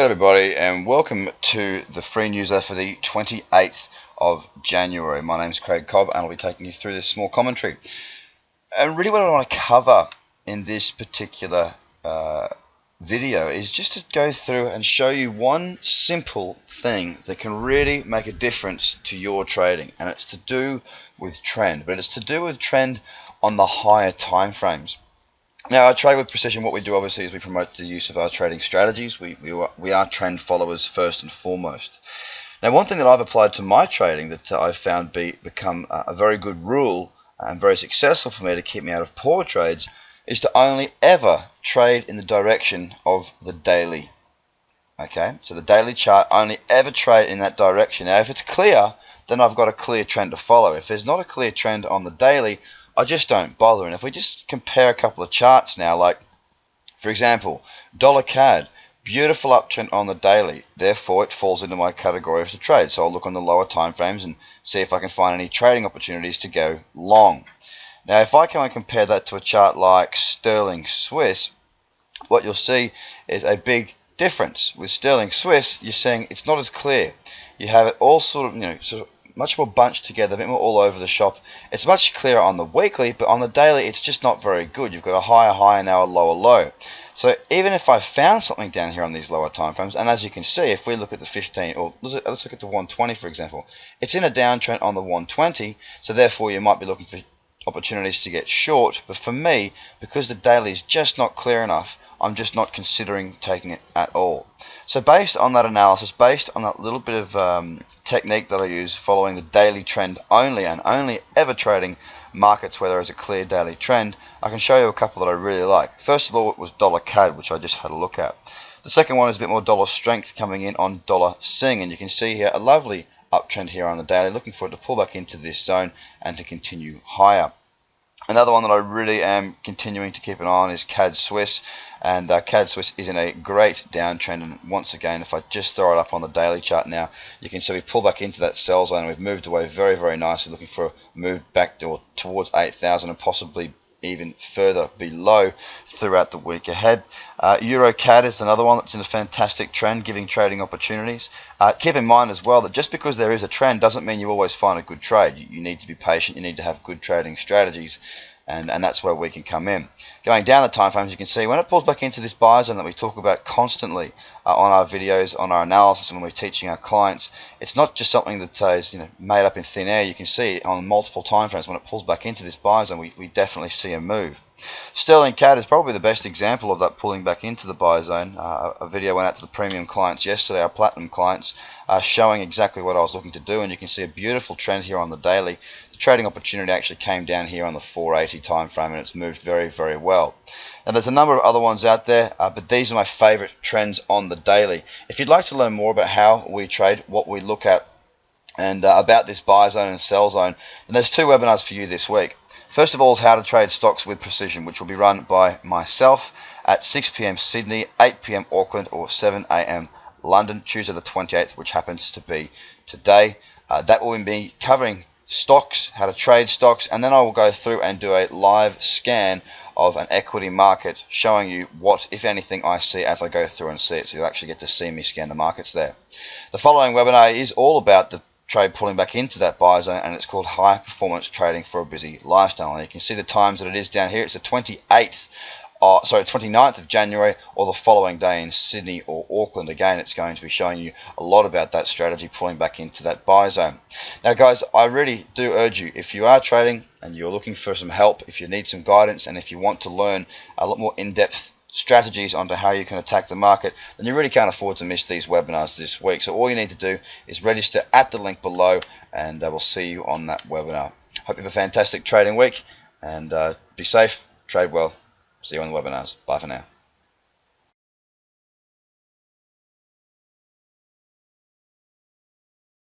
G'day everybody, and welcome to the free newsletter for the 28th of January. My name is Craig Cobb and I'll be taking you through this small commentary. And really what I want to cover in this particular video is just to go through and show you one simple thing that can really make a difference to your trading, and it's to do with trend, but it's to do with trend on the higher time frames. Now, I trade with precision. What we do obviously is we promote the use of our trading strategies. We are trend followers first and foremost. Now, one thing that I've applied to my trading that I've found become a very good rule and very successful for me to keep me out of poor trades is to only ever trade in the direction of the daily. Okay, so the daily chart, only ever trade in that direction. Now, if it's clear, then I've got a clear trend to follow. If there's not a clear trend on the daily, I just don't bother. And if we just compare a couple of charts now, like for example, dollar CAD, beautiful uptrend on the daily, therefore it falls into my category of to trade. So I'll look on the lower time frames and see if I can find any trading opportunities to go long. Now if I can compare that to a chart like sterling Swiss, what you'll see is a big difference. With sterling Swiss, you're seeing it's not as clear. You have it all sort of much more bunched together, a bit more all over the shop. It's much clearer on the weekly, but on the daily it's just not very good. You've got a higher high and now a lower low. So even if I found something down here on these lower time frames, and as you can see, if we look at the 15, or let's look at the 120 for example, it's in a downtrend on the 120, so therefore you might be looking for opportunities to get short. But for me, because the daily is just not clear enough, I'm just not considering taking it at all. So based on that analysis, based on that little bit of technique that I use, following the daily trend only and only ever trading markets where there is a clear daily trend, I can show you a couple that I really like. First of all, it was dollar CAD, which I just had a look at. The second one is a bit more dollar strength coming in on dollar Sing, and you can see here a lovely uptrend here on the daily, looking for it to pull back into this zone and to continue higher. Another one that I really am continuing to keep an eye on is CAD Swiss, and CAD Swiss is in a great downtrend. And once again, if I just throw it up on the daily chart now, you can see we've pulled back into that sell zone and we've moved away very, very nicely, looking for a move back towards 8,000 and possibly even further below throughout the week ahead. Euro CAD is another one that's in a fantastic trend, giving trading opportunities. Keep in mind as well that just because there is a trend doesn't mean you always find a good trade. You need to be patient, you need to have good trading strategies, and that's where we can come in. Going down the time frames, you can see when it pulls back into this buy zone that we talk about constantly on our videos, on our analysis, and when we're teaching our clients, it's not just something that is made up in thin air. You can see on multiple time frames when it pulls back into this buy zone, we definitely see a move. Sterling CAD is probably the best example of that pulling back into the buy zone. A video went out to the premium clients yesterday, our platinum clients, showing exactly what I was looking to do, and you can see a beautiful trend here on the daily. The trading opportunity actually came down here on the 480 time frame, and it's moved very, very well. Now there's a number of other ones out there, but these are my favorite trends on the daily. If you'd like to learn more about how we trade, what we look at, and about this buy zone and sell zone, then there's two webinars for you this week. First of all is how to trade stocks with precision, which will be run by myself at 6 PM Sydney, 8 PM Auckland, or 7 AM London, Tuesday the 28th, which happens to be today. That will be covering stocks, how to trade stocks, and then I will go through and do a live scan of an equity market, showing you what, if anything, I see as I go through and see it. So you'll actually get to see me scan the markets there. The following webinar is all about the trade pulling back into that buy zone, and it's called High Performance Trading for a Busy Lifestyle. And you can see the times that it is down here. It's the 29th of January, or the following day in Sydney or Auckland. Again, it's going to be showing you a lot about that strategy pulling back into that buy zone. Now guys, I really do urge you, if you are trading and you're looking for some help, if you need some guidance, and if you want to learn a lot more in-depth strategies onto how you can attack the market, then you really can't afford to miss these webinars this week. So all you need to do is register at the link below, and I will see you on that webinar. Hope you have a fantastic trading week, and be safe, trade well. See you on the webinars. Bye for now.